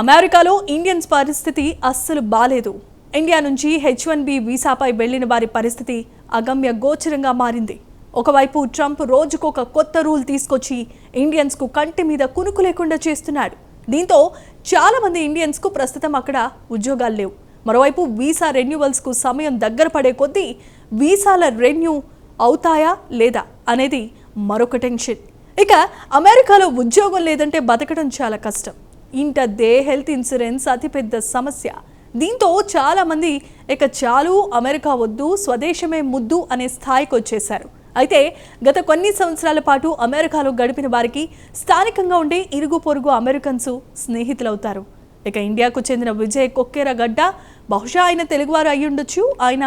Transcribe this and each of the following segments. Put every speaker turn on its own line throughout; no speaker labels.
అమెరికాలో ఇండియన్స్ పరిస్థితి అస్సలు బాలేదు. ఇండియా నుంచి H1B వీసాపై వెళ్లిన వారి పరిస్థితి అగమ్య గోచరంగా మారింది. ఒకవైపు ట్రంప్ రోజుకొక కొత్త రూల్ తీసుకొచ్చి ఇండియన్స్కు కంటి మీద కునుకు లేకుండా చేస్తున్నాడు. దీంతో చాలా మంది ఇండియన్స్కు ప్రస్తుతం అక్కడ ఉద్యోగాలు లేవు. మరోవైపు వీసా రెన్యువల్స్కు సమయం దగ్గర పడే కొద్దీ వీసాల రెన్యూ అవుతాయా లేదా అనేది మరొక టెన్షన్. ఇక అమెరికాలో ఉద్యోగం లేదంటే బతకడం చాలా కష్టం. ఇంటద్దే హెల్త్ ఇన్సూరెన్స్ అతిపెద్ద సమస్య. దీంతో చాలామంది ఇక చాలు అమెరికా వద్దు స్వదేశమే ముద్దు అనే స్థాయికి వచ్చేశారు. అయితే గత కొన్ని సంవత్సరాల పాటు అమెరికాలో గడిపిన వారికి స్థానికంగా ఉండే ఇరుగు పొరుగు అమెరికన్స్ స్నేహితులవుతారు. ఇక ఇండియాకు చెందిన విజయ్ కొక్కెరగడ్డ బహుశా ఆయన తెలుగువారు అయ్యుండొచ్చు. ఆయన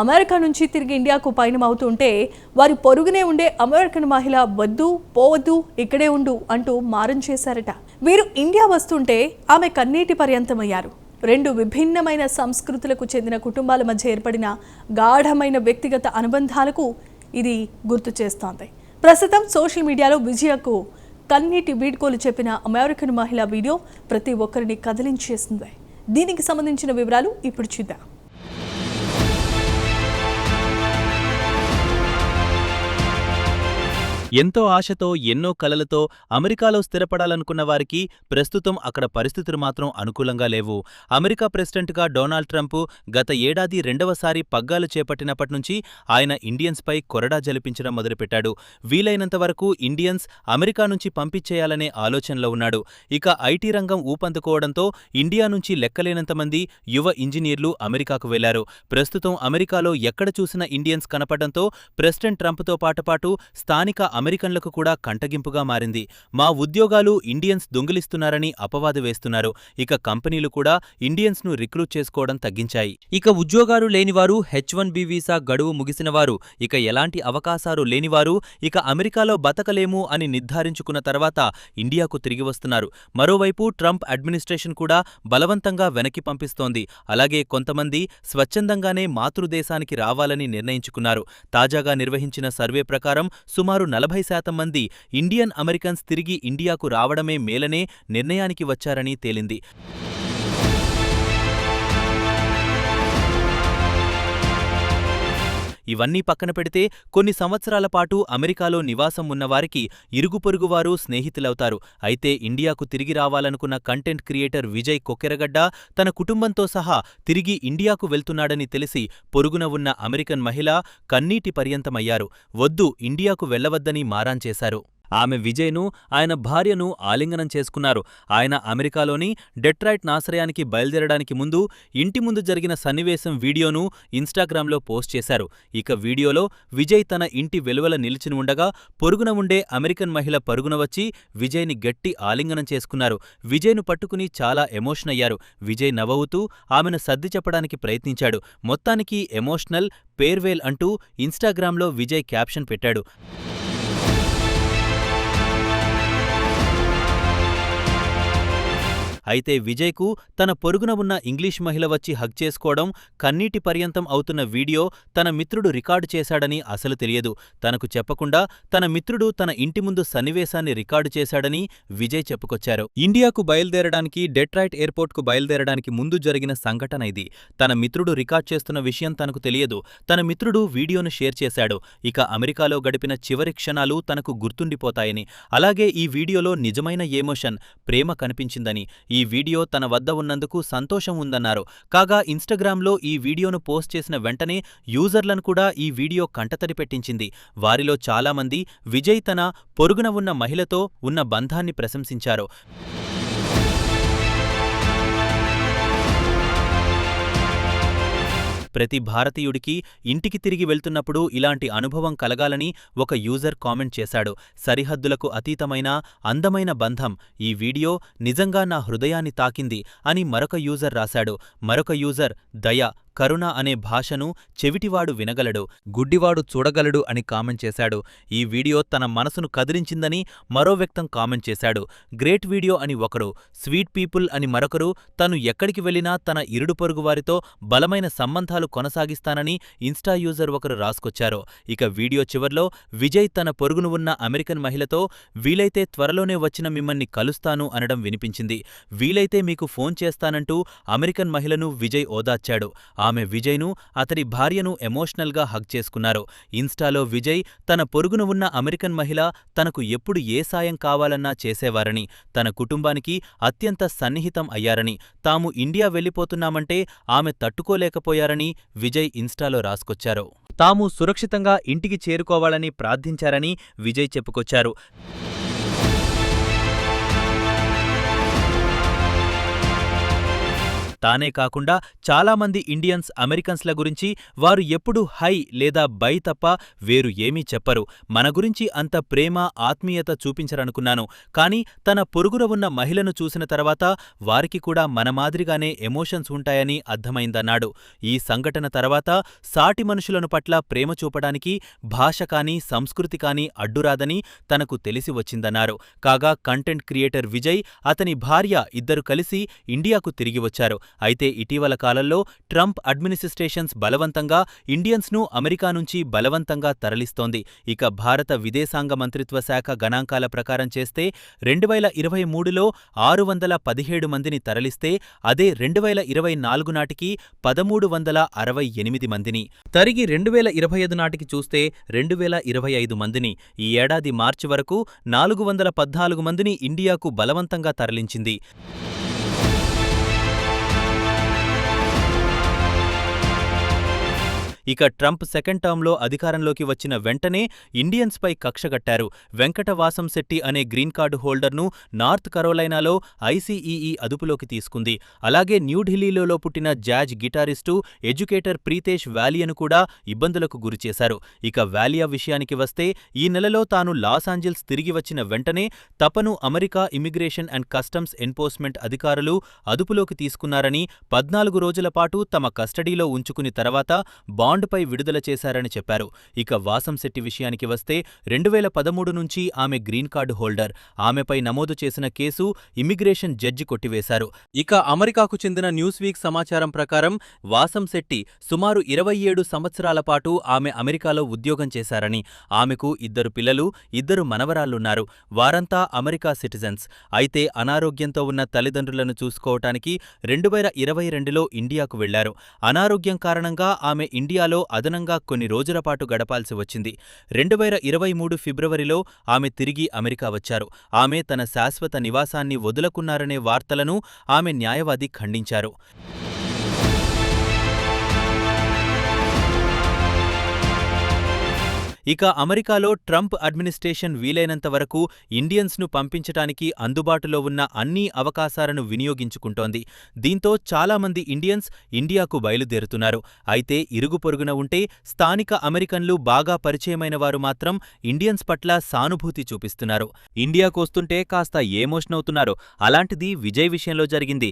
అమెరికా నుంచి తిరిగి ఇండియాకు పయనమవుతుంటే వారి పొరుగునే ఉండే అమెరికన్ మహిళ వద్దు పోవద్దు ఇక్కడే ఉండు అంటూ మారం చేశారట. వీరు ఇండియా వస్తుంటే ఆమె కన్నీటి పర్యంతమయ్యారు. రెండు విభిన్నమైన సంస్కృతులకు చెందిన కుటుంబాల మధ్య ఏర్పడిన గాఢమైన వ్యక్తిగత అనుబంధాలకు ఇది గుర్తు చేస్తోంది. ప్రస్తుతం సోషల్ మీడియాలో విజయకు కన్నీటి వీడ్కోలు చెప్పిన అమెరికన్ మహిళ వీడియో ప్రతి ఒక్కరిని కదిలించేస్తుంది. దీనికి సంబంధించిన వివరాలు ఇప్పుడు చూద్దాం.
ఎంతో ఆశతో ఎన్నో కలలతో అమెరికాలో స్థిరపడాలనుకున్న వారికి ప్రస్తుతం అక్కడ పరిస్థితులు మాత్రం అనుకూలంగా లేవు. అమెరికా ప్రెసిడెంట్గా డొనాల్డ్ ట్రంప్ గత ఏడాది రెండవసారి పగ్గాలు చేపట్టినప్పటినుంచి ఆయన ఇండియన్స్పై కొరడా జలిపించడం మొదలుపెట్టాడు. వీలైనంత వరకు ఇండియన్స్ అమెరికా నుంచి పంపించేయాలనే ఆలోచనలో ఉన్నాడు. ఇక ఐటీ రంగం ఊపందుకోవడంతో ఇండియా నుంచి లెక్కలేనంత మంది యువ ఇంజనీర్లు అమెరికాకు వెళ్లారు. ప్రస్తుతం అమెరికాలో ఎక్కడ చూసినా ఇండియన్స్ కనపడడంతో ప్రెసిడెంట్ ట్రంప్తో పాటు స్థానిక అమెరికన్లకు కూడా కంటగింపుగా మారింది. మా ఉద్యోగాలు ఇండియన్స్ దొంగిలిస్తున్నారని అపవాదు వేస్తున్నారు. ఇక కంపెనీలు కూడా ఇండియన్స్ను రిక్రూట్ చేసుకోవడం తగ్గించాయి. ఇక ఉద్యోగాలు లేనివారు, H1B వీసా గడువు ముగిసినవారు, ఇక ఎలాంటి అవకాశాలు లేనివారు ఇక అమెరికాలో బతకలేము అని నిర్ధారించుకున్న తర్వాత ఇండియాకు తిరిగి వస్తున్నారు. మరోవైపు ట్రంప్ అడ్మినిస్ట్రేషన్ కూడా బలవంతంగా వెనక్కి పంపిస్తోంది. అలాగే కొంతమంది స్వచ్ఛందంగానే మాతృదేశానికి రావాలని నిర్ణయించుకున్నారు. తాజాగా నిర్వహించిన సర్వే ప్రకారం సుమారు 40% మంది ఇండియన్ అమెరికన్స్ తిరిగి ఇండియాకు రావడమే మేలనే నిర్ణయానికి వచ్చారని తేలింది. ఇవన్నీ పక్కన పెడితే కొన్ని సంవత్సరాల పాటు అమెరికాలో నివాసం ఉన్నవారికి ఇరుగు పొరుగువారు స్నేహితులవుతారు. అయితే ఇండియాకు తిరిగి రావాలనుకున్న కంటెంట్ క్రియేటర్ విజయ్ కొక్కెరగడ్డ తన కుటుంబంతో సహా తిరిగి ఇండియాకు వెళ్తున్నాడని తెలిసి పొరుగున ఉన్న అమెరికన్ మహిళ కన్నీటి పర్యంతమయ్యారు. వద్దు ఇండియాకు వెళ్లవద్దని మారాన్ చేశారు. ఆమె విజయ్ను, ఆయన భార్యను ఆలింగనం చేసుకున్నారు. ఆయన అమెరికాలోని డెట్రాయిట్ నాశ్రయానికి బయలుదేరడానికి ముందు ఇంటి ముందు జరిగిన సన్నివేశం వీడియోను ఇన్స్టాగ్రామ్లో పోస్ట్ చేశారు. ఇక వీడియోలో విజయ్ తన ఇంటి వెలువల నిలిచిన ఉండగా పొరుగున ఉండే అమెరికన్ మహిళ పరుగున వచ్చి విజయ్ని గట్టి ఆలింగనం చేసుకున్నారు. విజయ్ను పట్టుకుని చాలా ఎమోషన్ అయ్యారు. విజయ్ నవ్వుతూ ఆమెను సర్ది చెప్పడానికి ప్రయత్నించాడు. మొత్తానికి ఎమోషనల్ పేర్వేల్ అంటూ ఇన్స్టాగ్రామ్లో విజయ్ క్యాప్షన్ పెట్టాడు. అయితే విజయ్కు తన పొరుగున ఉన్న ఇంగ్లీష్ మహిళ వచ్చి హగ్ చేసుకోవడం, కన్నీటి పర్యంతం అవుతున్న వీడియో తన మిత్రుడు రికార్డు చేశాడని అసలు తెలియదు. తనకు చెప్పకుండా తన మిత్రుడు తన ఇంటి ముందు సన్నివేశాన్ని రికార్డు చేశాడని విజయ్ చెప్పుకొచ్చారు. ఇండియాకు బయలుదేరడానికి డెట్రాయిట్ ఎయిర్పోర్ట్కు బయలుదేరడానికి ముందు జరిగిన సంఘటన ఇది. తన మిత్రుడు రికార్డ్ చేస్తున్న విషయం తనకు తెలియదు. తన మిత్రుడు వీడియోను షేర్ చేశాడు. ఇక అమెరికాలో గడిపిన చివరి క్షణాలు తనకు గుర్తుండిపోతాయని, అలాగే ఈ వీడియోలో నిజమైన ఎమోషన్, ప్రేమ కనిపించిందని, ఈ వీడియో తన వద్ద ఉన్నందుకు సంతోషం ఉందన్నారు. కాగా ఇన్స్టాగ్రామ్లో ఈ వీడియోను పోస్ట్ చేసిన వెంటనే యూజర్లను కూడా ఈ వీడియో కంటతడి పెట్టించింది. వారిలో చాలామంది విజయ్ తన పొరుగున ఉన్న మహిళతో ఉన్న బంధాన్ని ప్రశంసించారు. ప్రతి భారతీయుడికి ఇంటికి తిరిగి వెళ్తున్నప్పుడు ఇలాంటి అనుభవం కలగాలని ఒక యూజర్ కామెంట్ చేశాడు. సరిహద్దులకు అతీతమైన అందమైన బంధం, ఈ వీడియో నిజంగా నా హృదయాన్ని తాకింది అని మరొక యూజర్ రాశాడు. మరొక యూజర్ దయ, కరుణ అనే భాషను చెవిటివాడు వినగలడు, గుడ్డివాడు చూడగలడు అని కామెంట్ చేశాడు. ఈ వీడియో తన మనసును కదిలించిందని మరో వ్యక్తం కామెంట్ చేశాడు. గ్రేట్ వీడియో అని ఒకరు, స్వీట్ పీపుల్ అని మరొకరు, తను ఎక్కడికి వెళ్లినా తన ఇరుడు పొరుగు వారితో బలమైన సంబంధాలు కొనసాగిస్తానని ఇన్స్టా యూజర్ ఒకరు రాసుకొచ్చారు. ఇక వీడియో చివర్లో విజయ్ తన పొరుగును ఉన్న అమెరికన్ మహిళతో వీలైతే త్వరలోనే వచ్చిన మిమ్మల్ని కలుస్తాను అనడం వినిపించింది. వీలైతే మీకు ఫోన్ చేస్తానంటూ అమెరికన్ మహిళను విజయ్ ఓదార్చాడు. ఆమె విజయ్ను, అతడి భార్యను ఎమోషనల్గా హగ్ చేసుకున్నారు. ఇన్స్టాలో విజయ్ తన పొరుగున ఉన్న అమెరికన్ మహిళ తనకు ఎప్పుడు ఏ సాయం కావాలన్నా చేసేవారని, తన కుటుంబానికి అత్యంత సన్నిహితం అయ్యారని, తాము ఇండియా వెళ్లిపోతున్నామంటే ఆమె తట్టుకోలేకపోయారని విజయ్ ఇన్స్టాలో రాసుకొచ్చారు. తాము సురక్షితంగా ఇంటికి చేరుకోవాలని ప్రార్థించారని విజయ్ చెప్పుకొచ్చారు. తానే కాకుండా చాలామంది ఇండియన్స్ అమెరికన్స్ల గురించి వారు ఎప్పుడూ హై లేదా బై తప్ప వేరు ఏమీ చెప్పరు. మన గురించి అంత ప్రేమ, ఆత్మీయత చూపించరనుకున్నాను. కానీ తన పొరుగున ఉన్న మహిళను చూసిన తర్వాత వారికి కూడా మన మాదిరిగానే ఎమోషన్స్ ఉంటాయని అర్థమైందన్నాడు. ఈ సంఘటన తర్వాత సాటి మనుషులను పట్ల ప్రేమ చూపడానికి భాష కానీ సంస్కృతి కానీ అడ్డురాదని తనకు తెలిసి వచ్చిందన్నారు. కాగా కంటెంట్ క్రియేటర్ విజయ్, అతని భార్య ఇద్దరు కలిసి ఇండియాకు తిరిగి వచ్చారు. అయితే ఇటీవల కాలంలో ట్రంప్ అడ్మినిస్ట్రేషన్స్ బలవంతంగా ఇండియన్స్ను అమెరికా నుంచి బలవంతంగా తరలిస్తోంది. ఇక భారత విదేశాంగ మంత్రిత్వ శాఖ గణాంకాల ప్రకారం చేస్తే 2023లో 617 మందిని తరలిస్తే అదే 2024 నాటికి 1368 మందిని, తరిగి 2025 నాటికి చూస్తే 2025 మందిని, ఈ ఏడాది మార్చి వరకు 414 మందిని ఇండియాకు బలవంతంగా తరలించింది. ఇక ట్రంప్ సెకండ్ టర్మ్లో అధికారంలోకి వచ్చిన వెంటనే ఇండియన్స్పై కక్షగట్టారు. వెంకట వాసంశెట్టి అనే గ్రీన్ కార్డు హోల్డర్ను నార్త్ కరోలైనాలో ఐసీఈఈ అదుపులోకి తీసుకుంది. అలాగే న్యూఢిల్లీలో పుట్టిన జాజ్ గిటారిస్టు, ఎడ్యుకేటర్ ప్రీతేష్ వాలియాను కూడా ఇబ్బందులకు గురిచేశారు. ఇక వాలియా విషయానికి వస్తే ఈ నెలలో తాను లాస్ ఏంజల్స్ తిరిగి వచ్చిన వెంటనే తపను America immigration and customs enforcement అధికారులు అదుపులోకి తీసుకున్నారని, 14 రోజుల పాటు తమ కస్టడీలో ఉంచుకుని తర్వాత బాండ్పై విడుదల చేశారని చెప్పారు. ఇక వాసంశెట్టి విషయానికి వస్తే 2013 నుంచి ఆమె గ్రీన్ కార్డు హోల్డర్. ఆమెపై నమోదు చేసిన కేసు ఇమ్మిగ్రేషన్ జడ్జి కొట్టివేశారు. ఇక అమెరికాకు చెందిన న్యూస్ వీక్ సమాచారం ప్రకారం వాసంశెట్టి సుమారు 27 సంవత్సరాల పాటు ఆమె అమెరికాలో ఉద్యోగం చేశారని, ఆమెకు 2 పిల్లలు, 2 మనవరాళ్లున్నారు. వారంతా అమెరికా సిటిజన్స్. అయితే అనారోగ్యంతో ఉన్న తల్లిదండ్రులను చూసుకోవటానికి 2022లో ఇండియాకు వెళ్లారు. అనారోగ్యం కారణంగా ఆమె ఇండియాలో అదనంగా కొన్ని రోజుల పాటు గడపాల్సి వచ్చింది. 2023 ఫిబ్రవరిలో ఆమె తిరిగి అమెరికా వచ్చారు. ఆమె తన శాశ్వత నివాసాన్ని వదులుకున్నారనే వార్తలను ఆమె న్యాయవాది ఖండించారు. ఇక అమెరికాలో ట్రంప్ అడ్మినిస్ట్రేషన్ వీలైనంత వరకు ఇండియన్స్ను పంపించటానికి అందుబాటులో ఉన్న అన్ని అవకాశాలను వినియోగించుకుంటోంది. దీంతో చాలామంది ఇండియన్స్ ఇండియాకు బయలుదేరుతున్నారు. అయితే ఇరుగు పొరుగున ఉంటే స్థానిక అమెరికన్లు బాగా పరిచయమైన వారు మాత్రం ఇండియన్స్ పట్ల సానుభూతి చూపిస్తున్నారు. ఇండియాకు వస్తుంటే కాస్త ఎమోషన్ అవుతున్నారు. అలాంటిది విజయ్ విషయంలో జరిగింది.